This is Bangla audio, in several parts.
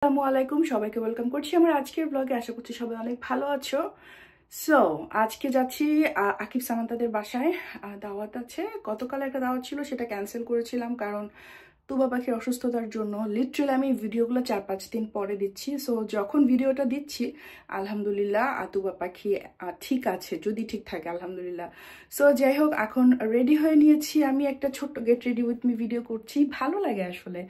আসসালামু আলাইকুম, সবাইকে ওয়েলকাম করছি আমার আজকের ব্লগে। আশা করছি সবাই অনেক ভালো আছো। সো আজকে যাচ্ছি আকিব সামান্তাদের বাসায়। দাওয়াত আছে। গতকাল একটা দাওয়াত ছিল, সেটা ক্যান্সেল করেছিলাম কারণ তুবা পাখির অসুস্থতার জন্য। লিটারালি আমি ভিডিওগুলো 4-5 দিন পরে দিচ্ছি। সো যখন ভিডিওটা দিচ্ছি আলহামদুলিল্লাহ তুবা পাখি ঠিক আছে, যদি ঠিক থাকে আলহামদুলিল্লাহ। সো যাই হোক, এখন রেডি হয়ে নিয়েছি। আমি একটা ছোট্ট get ready with me video করছি, ভালো লাগে আসলে।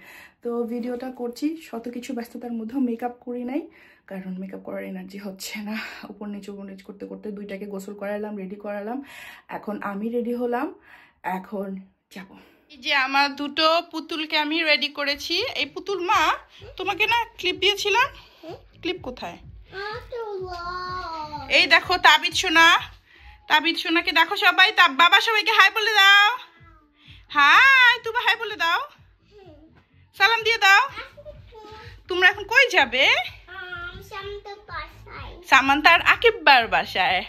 তো ভিডিওটা করছি শত কিছু ব্যস্ততার মধ্যেও, মেকআপ করি নাই কারণ মেকআপ করার এনার্জি হচ্ছে না। উপর নিচ করতে করতে দুইটাকে গোসল করালাম, রেডি করালাম। এখন আমি রেডি হলাম, এখন যাবো। এই যে আমার দুটো পুতুলকে আমি রেডি করেছি। এই পুতুল মা তোমাকে না ক্লিপ দিয়েছিলাম, ক্লিপ কোথায়? এই দেখো তাবিদ সোনা, তাবিদ সোনাকে দেখো সবাই। বাবা সবাইকে হাই বলে দাও। হাই, তুমি হাই বলে দাও, সালাম দিয়ে দাও। তোমরা এখন কই যাবে? সামান্তার আকিববার বাসায়।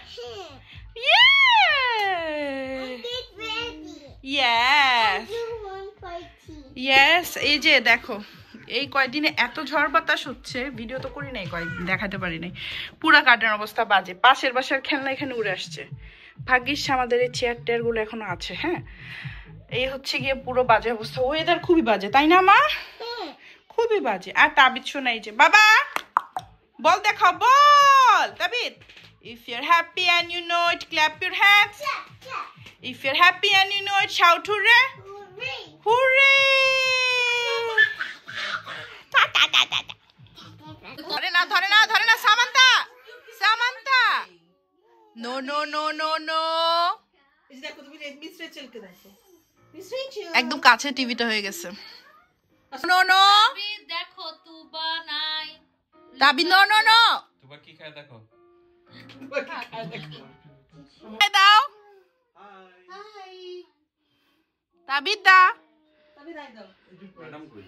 ইয়েস, এই যে দেখো এই কয়েকদিনে এত ঝড় বাতাস হচ্ছে, ভিডিও তো করি নাই কয়েকদিন, দেখাতে পারি নাই। পুরা গার্ডেন অবস্থা বাজে। পাশের বাসার খেলনা এখানে উড়ে আসছে। ভাগ্যিস আমাদের এই চেয়ার টেয়ার গুলো এখনো আছে। হ্যাঁ, এই হচ্ছে গিয়ে পুরো বাজে অবস্থা। ওয়েদার খুবই বাজে, তাই না মা? খুবই বাজে। আর তাবিদ শোনাই যে বাবা বল দেখাও, বল তাবিদ। If you're happy and you know it, clap your hands. If you're happy and you know it, shout hooray. Hooray! ধরে না Samanta, Samanta. No, no, no, no, no. একদম কাছে টিভিটা হয়ে গেছে। নো নো দেখো তুবা নাই। Tabid no no no. Tuba কি খায় দেখো। দাও। হাই। তাবিদ দা। তাবিদ আই দাও। ম্যাডাম কই?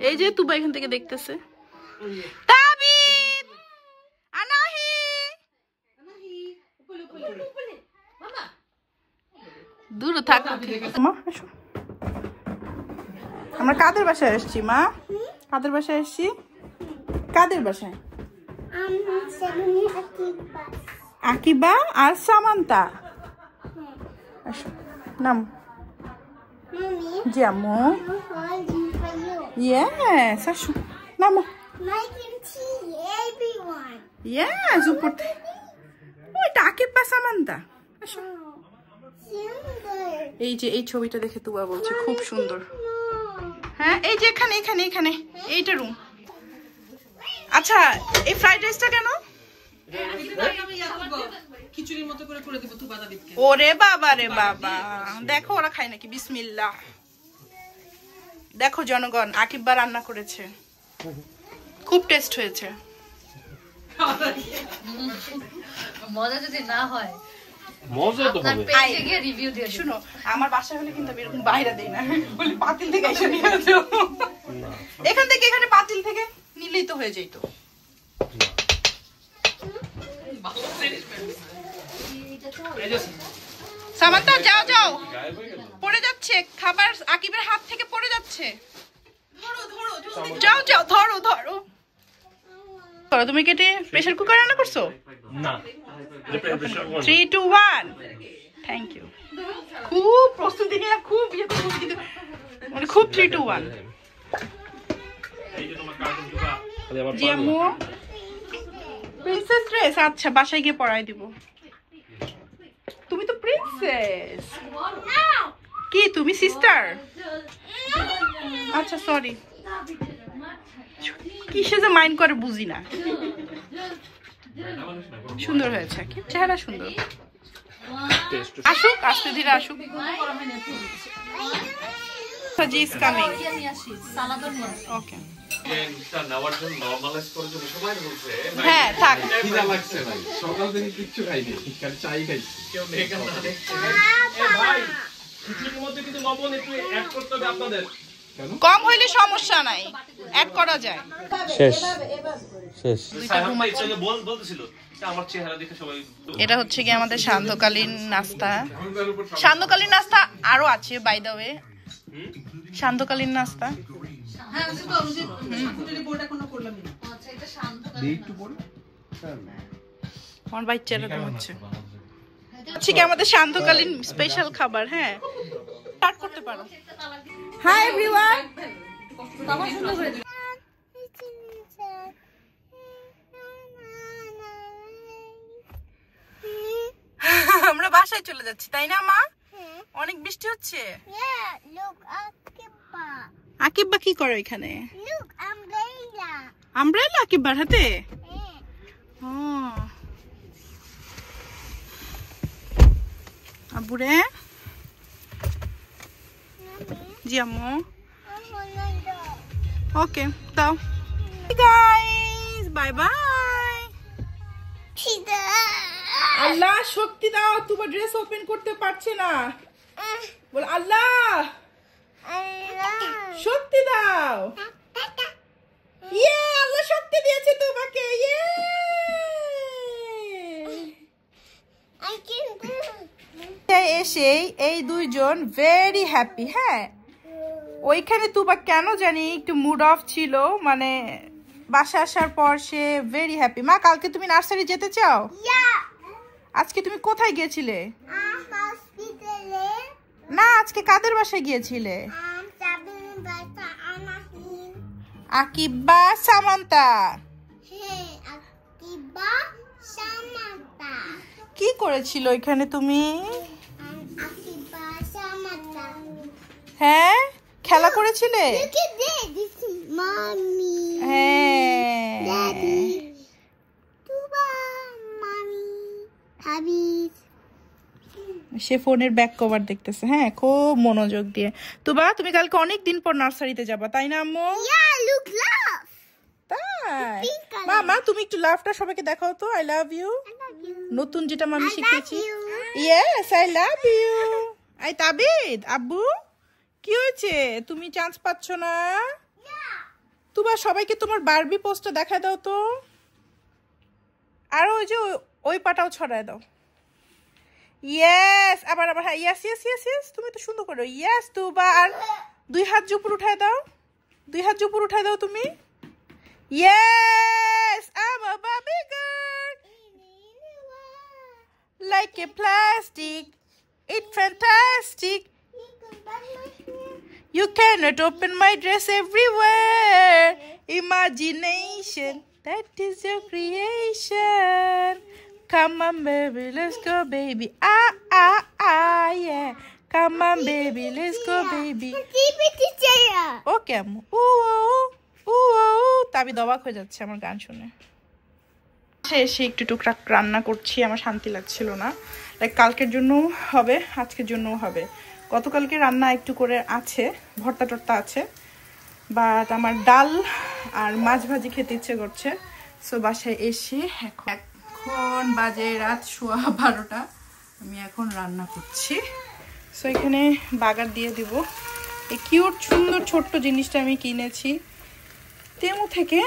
এই যে তুবা এখান থেকে দেখতেছে। তাবিদ। আনাহি। আনাহি। উপলে উপলে। মামা। দূর থাক। মা আসো। আমরা কাদের বাসায় আসছি মা? কাদের বাসায় আসছি? কাদের বাসায়? আকিবা আর সামান্তা। আসো নাম। জি আম্মু। ইয়েস, আসো নামো। ইয়েস, উপর। ওইটা আকিবা সামান্তা। আসো। এই যে এই ছবিটা দেখে তুবা বলছে খুব সুন্দর। হ্যাঁ, এই যে এখানে এখানে এখানে এইটা রুম। আচ্ছা, এই ফ্রাইড রাইসটা কেন? খিচুড়ির মতো করে করে দেব তুবা দাবিদকে। ওরে বাবা রে বাবা, দেখো ওরা খায় নাকি। বিসমিল্লাহ। দেখো জনগণ, আকিববা রান্না করেছে, খুব টেস্ট হয়েছে। মজা যদি না হয় মজা তো হবে। পেজে গিয়ে রিভিউ দিয়ে দিন। শুনো, আমার বাসা হলে কিন্তু এরকম বাইরে দেই না, বলি পাতিল থেকে এসে নিয়ে যাও। এখান থেকে এখানে পাতিল থেকে নিলেই তো হয়ে যেত। সামান্তা যাও যাও, পড়ে যাচ্ছে খাবার, আকিবের হাত থেকে পড়ে যাচ্ছে। যাও যাও, ধরো ধরো। তুমি কেটে প্রেসার কুকার রান্না করছো? না, 3, 2, 1। Thank you. খুব প্রস্তুতি নিয়ে খুব ইয়ে করছি কিন্তু মানে খুব 3, 2, 1। জি আম্মু। প্রিন্সেস ড্রেস, আচ্ছা বাসায় গিয়ে পরাই দিব। তুমি তো প্রিন্সেস। কি তুমি সিস্টার? আচ্ছা সরি। কিসে যে মাইন্ড করে বুঝি না। সুন্দর হয়েছে, কি চেহারা সুন্দর। আসুক, আস্তে ধীরে আসুক। জি ইজ কামিং। ওকে। হ্যাঁ থাক। সকাল থেকে কিচ্ছু খাইনি, খালি চাই খাইছি। কম হইলে সমস্যা নাই, অ্যাড করা যায়। শেষ শেষ। এটা হচ্ছে কি আমাদের সান্ধ্যকালীন নাস্তা। সান্ধ্যকালীন নাস্তা আরো আছে বাই দ্য ওয়ে। সান্ধ্যকালীন নাস্তা আমার বাচ্চা এরকম হচ্ছে কি আমাদের শান্তকালীন স্পেশাল খাবার। হ্যাঁ, স্টার্ট করতে পারো। হাই এভরিওয়ান, আমরা বাসায় চলে যাচ্ছি, তাই না মা? অনেক বৃষ্টি হচ্ছে। আকিব্বা কি করে এখানে? আমব্রেলা আকিব্বার হাতে। আবুরে জি আম্মু, ওকে দাও। Guys bye bye. আল্লাহ শক্তি দাও, তোমার ড্রেস ওপেন করতে পারছে না, বল আল্লাহ শক্তি দাও। ইয়ে, আল্লাহ শক্তি দিয়েছে তোমাকে। ইয়ে, এসে এই দুইজন ভেরি হ্যাপি। হ্যাঁ, ওইখানে তুবা কেন জানি একটু মুড অফ ছিল, মানে বাসা আসার পর সে ভেরি হ্যাপি। মা, কালকে তুমি নার্সারি যেতে চাও? আজকে তুমি কোথায় গিয়েছিলে? না, আজকে কাদের বাসায় গিয়েছিলে? আকিব্বা সামান্তা। কি করেছিল এখানে তুমি? হ্যাঁ, খেলা করেছিলে? সে ফোনের ব্যাক কভার দেখতেছে। হ্যাঁ, খুব মনোযোগ দিয়ে। তুবা, তুমি কালকে অনেক দিন পর নার্সারিতে যাবা, তাই না আম্মু? তাই মামা, তুমি একটু লাভটা সবাইকে দেখাও তো। আই লাভ ইউ, নতুন যেটা আমি শিখেছি। Yes, I love you. আই তাবিদ, আব্বু কি হয়েছে? তুমি চান্স পাচ্ছ না? তুবা, সবাইকে তোমার বারবি পোস্টটা দেখায় দাও তো। আর ওই যে ওই পাটাও ছড়ায় দাও। ইয়েস, আবার আবার। হ্যাঁ, ইয়েস ইয়েস ইয়েস ইয়েস, তুমি তো সুন্দর করো। ইয়েস তুবা, আর দুই হাত উপর উঠায় দাও, দুই হাত উপর উঠায় দাও তুমি। Yes, I'm a Barbie girl like a plastic, it's fantastic. You cannot open my dress everywhere. Imagination, that is your creation. Come on baby, let's go baby. Ah ah ah yeah. Come on baby, let's go baby. Okay আম্মু। তাবি দবাক হয়ে যাচ্ছে আমার গান শুনে। এসে একটু টুকটাক রান্না করছি, আমার শান্তি লাগছিল না। লাইক কালকের জন্য হবে, আজকের জন্যও হবে। গতকালকে রান্না একটু করে আছে, ভর্তা টর্তা আছে, বাট আমার ডাল আর মাছ ভাজি খেতে ইচ্ছে করছে। সো বাসায় এসে এখন বাজে রাত 12:15, আমি এখন রান্না করছি। সো এখানে বাগার দিয়ে দিব। এই কিউট সুন্দর ছোট্ট জিনিসটা আমি কিনেছি তেমু থেকে,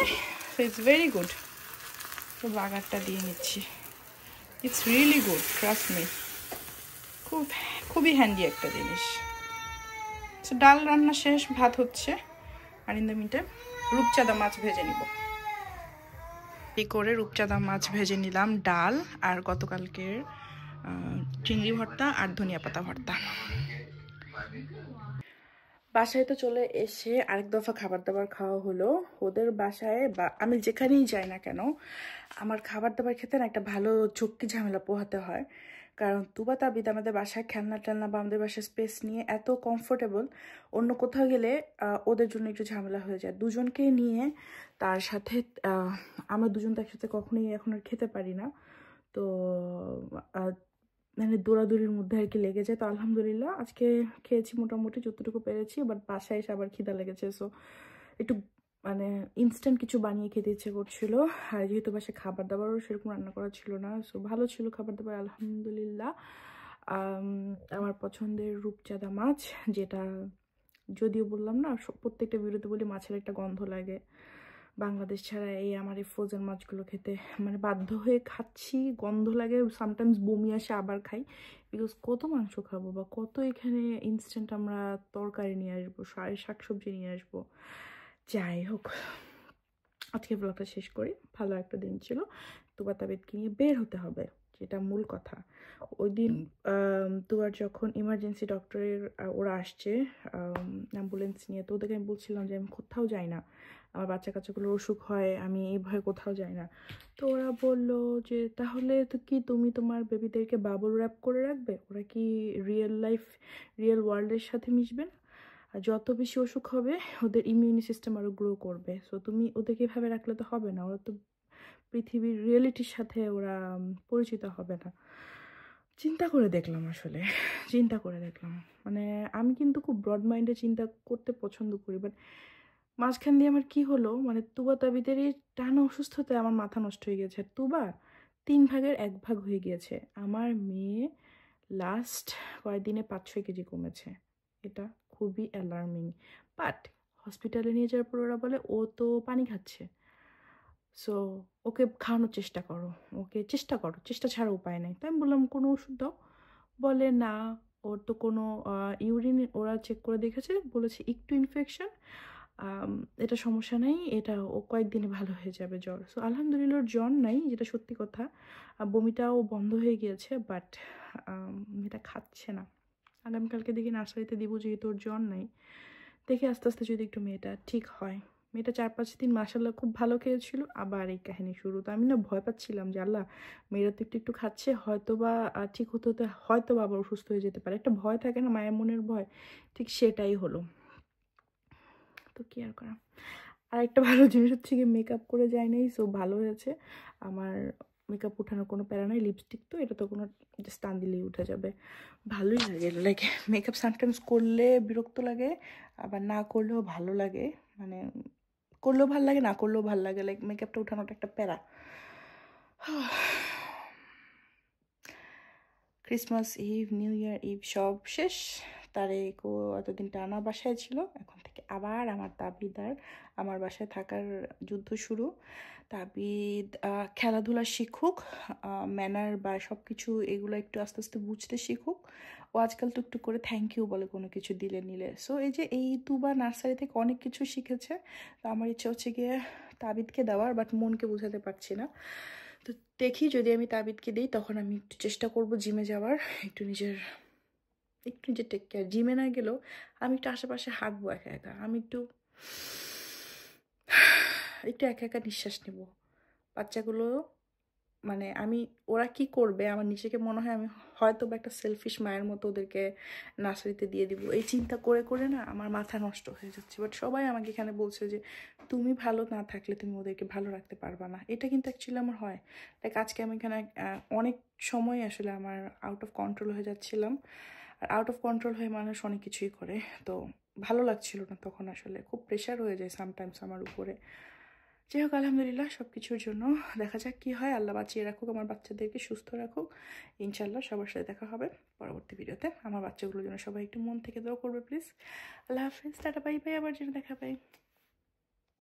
সো ইটস ভেরি গুড। তো বাগারটা দিয়ে নিচ্ছি, it's really good, trust me. খুবই হ্যান্ডি একটা জিনিস। সো ডাল রান্না শেষ, ভাত হচ্ছে, আর ইন দ্য মিনটাইম রূপচাঁদা মাছ ভেজে নিব। এই করে রূপচাঁদা মাছ ভেজে নিলাম, ডাল আর গতকালকের চিংড়ি ভর্তা আর ধনিয়া পাতা ভর্তা। বাসায় তো চলে এসে আরেক দফা খাবার দাবার খাওয়া হলো। ওদের বাসায় বা আমি যেখানেই যাই না কেন, আমার খাবার দাবার খেতে না একটা ভালো চক্কি ঝামেলা পোহাতে হয়। কারণ তুবা তাবিদ আমাদের বাসায় খেলনা টেলনা বা আমাদের বাসায় স্পেস নিয়ে এত কমফোর্টেবল, অন্য কোথাও গেলে ওদের জন্য একটু ঝামেলা হয়ে যায়। দুজনকে নিয়ে, তার সাথে আমরা দুজন তো একসাথে কখনোই এখন আর খেতে পারি না, তো মানে দৌড়াদৌড়ির মধ্যে আর কি লেগে যায়। তো আলহামদুলিল্লাহ আজকে খেয়েছি মোটামুটি যতটুকু পেরেছি, বাট বাসায় এসে আবার খিদা লেগেছে। সো একটু মানে ইনস্ট্যান্ট কিছু বানিয়ে খেতে ইচ্ছে করছিল। আর যেহেতু বাসায় খাবার দাবারও সেরকম রান্না করা ছিল না, সো ভালো ছিল খাবার দাবার আলহামদুলিল্লাহ। আমার পছন্দের রূপচাঁদা মাছ, যেটা যদিও বললাম না প্রত্যেকটা ভিডিওতে বলি মাছের একটা গন্ধ লাগে। বাংলাদেশ ছাড়া এই আমার এই ফ্রোজেন মাছগুলো খেতে মানে বাধ্য হয়ে খাচ্ছি, গন্ধ লাগে, সামটাইমস বমি আসে, আবার খাই। বিকজ কত মাংস খাবো বা কত এখানে ইনস্ট্যান্ট আমরা তরকারি নিয়ে আসবো, শাকসবজি নিয়ে আসবো। যাই হোক, আজকে ব্লগটা শেষ করি। ভালো একটা দিন ছিল, তুবা তাবিদকে নিয়ে বের হতে হবে, যেটা মূল কথা। ওই দিন তুয়ার যখন ইমার্জেন্সি ডক্টরের ওরা আসছে অ্যাম্বুলেন্স নিয়ে, তো ওদেরকে আমি বলছিলাম যে আমি কোথাও যাই না, আমার বাচ্চা কাচ্চাগুলোর অসুখ হয়, আমি এই ভয়ে কোথাও যাই না। তো ওরা বললো যে তাহলে তো কি তুমি তোমার বেবিদেরকে বাবল র্যাপ করে রাখবে? ওরা কি রিয়েল ওয়ার্ল্ডের সাথে মিশবে না? আর যত বেশি অসুখ হবে ওদের ইমিউনি সিস্টেম আরও গ্রো করবে। সো তুমি ওদেরকে এভাবে রাখলে তো হবে না, ওরা তো পৃথিবীর রিয়েলিটির সাথে ওরা পরিচিত হবে না। চিন্তা করে দেখলাম, মানে আমি কিন্তু খুব ব্রড মাইন্ডে চিন্তা করতে পছন্দ করি, বাট মাঝখান দিয়ে আমার কি হলো, মানে তুবা তাবিদের এই টানা অসুস্থতায় আমার মাথা নষ্ট হয়ে গেছে। আর তুবা 3 ভাগের 1 ভাগ হয়ে গিয়েছে। আমার মেয়ে লাস্ট কয়েকদিনে 5-6 কেজি কমেছে। এটা খুবই অ্যালার্মিং। বাট হসপিটালে নিয়ে যাওয়ার পর ওরা বলে ও তো পানি খাচ্ছে, সো ওকে খাওয়ানোর চেষ্টা করো, চেষ্টা ছাড়া উপায় নেই। তাই আমি বললাম কোনো ওষুধ দাও। বলে না, ওর তো কোনো ইউরিন ওরা চেক করে দেখেছে, বলেছে একটু ইনফেকশন, এটা সমস্যা নাই, এটা ও কয়েকদিনে ভালো হয়ে যাবে জ্বর। সো আলহামদুলিল্লাহ ওর জ্বর নাই, যেটা সত্যি কথা। বমিটাও বন্ধ হয়ে গিয়েছে, বাট এটা খাচ্ছে না। আগামীকালকে দেখি নার্সারিতে দিব, যেহেতু ওর জ্বর নাই। দেখি আস্তে আস্তে যদি একটু মেয়েটা ঠিক হয়। মেয়েটা 4-5 দিন মাশাল্লাহ খুব ভালো খেয়েছিল, আবার এই কাহিনী শুরু। তো আমি না ভয় পাচ্ছিলাম যে আল্লাহ, মেয়েরা তো একটু একটু খাচ্ছে, হয়তো বা ঠিক হতে হতে হয়তো বা আবার অসুস্থ হয়ে যেতে পারে। একটা ভয় থাকে না, মায়ের মনের ভয়, ঠিক সেটাই হলো। তো কি আর করা। আর একটা ভালো জিনিস হচ্ছে কি, মেকআপ করে যায় নাই, সো ভালো হয়েছে। আমার মেকআপ উঠানোর কোনো প্যারা নাই, লিপস্টিক তো এটা তো কোনো জাস্ট টান দিলেই উঠে যাবে। ভালোই লাগে, লাইক মেকআপ সামটাইমস করলে বিরক্ত লাগে, আবার না করলেও ভালো লাগে। মানে করলেও ভালো লাগে, না করলেও ভালো লাগে, লাইক মেকআপটা উঠানোটা একটা প্যারা। Christmas eve, new year eve সব শেষ। তারেকও এতদিন টানা বাসায় ছিল, এখন থেকে আবার আমার তাবিদার আমার বাসায় থাকার যুদ্ধ শুরু। তাবিদ খেলাধুলা শিখুক, ম্যানার বা সব কিছু এগুলো একটু আস্তে আস্তে বুঝতে শিখুক। ও আজকাল তো একটু করে থ্যাংক ইউ বলে কোনো কিছু দিলে নিলে। সো এই যে এই তুবা নার্সারি থেকে অনেক কিছু শিখেছে, তো আমার ইচ্ছা হচ্ছে গিয়ে তাবিদকে দেওয়ার, বাট মনকে বোঝাতে পারছি না। তো দেখি যদি আমি তাবিদকে দিই, তখন আমি একটু চেষ্টা করব জিমে যাওয়ার, একটু নিজের টেক কেয়ার। জিমে না গেলেও আমি একটু আশেপাশে হাঁটবো একা একা, আমি একটু একা একা নিঃশ্বাস নেব। বাচ্চাগুলো মানে ওরা কি করবে, আমার নিজেকে মনে হয় আমি হয়তো বা একটা সেলফিশ মায়ের মতো ওদেরকে নার্সারিতে দিয়ে দিব। এই চিন্তা করে করে না আমার মাথা নষ্ট হয়ে যাচ্ছে। বাট সবাই আমাকে এখানে বলছে যে তুমি ভালো না থাকলে তুমি ওদেরকে ভালো রাখতে পারবা না। এটা কিন্তু অ্যাকচুয়ালি আমার হয়। লাইক আজকে আমি এখানে অনেক সময় আসলে আমার আউট অফ কন্ট্রোল হয়ে যাচ্ছিলাম। আর আউট অফ কন্ট্রোল হয়ে মানুষ অনেক কিছুই করে, তো ভালো লাগছিল না তখন। আসলে খুব প্রেশার হয়ে যায় সামটাইমস আমার উপরে। যাই হোক, আলহামদুলিল্লাহ সব কিছুর জন্য। দেখা যাক কি হয়, আল্লাহ বাঁচিয়ে রাখুক, আমার বাচ্চাদেরকে সুস্থ রাখুক। ইনশাল্লাহ সবার সাথে দেখা হবে পরবর্তী ভিডিওতে। আমার বাচ্চাগুলোর জন্য সবাই একটু মন থেকে দোয়া করবে please. Allah Hafiz, tata, bye bye, আবার যেন দেখা পাই।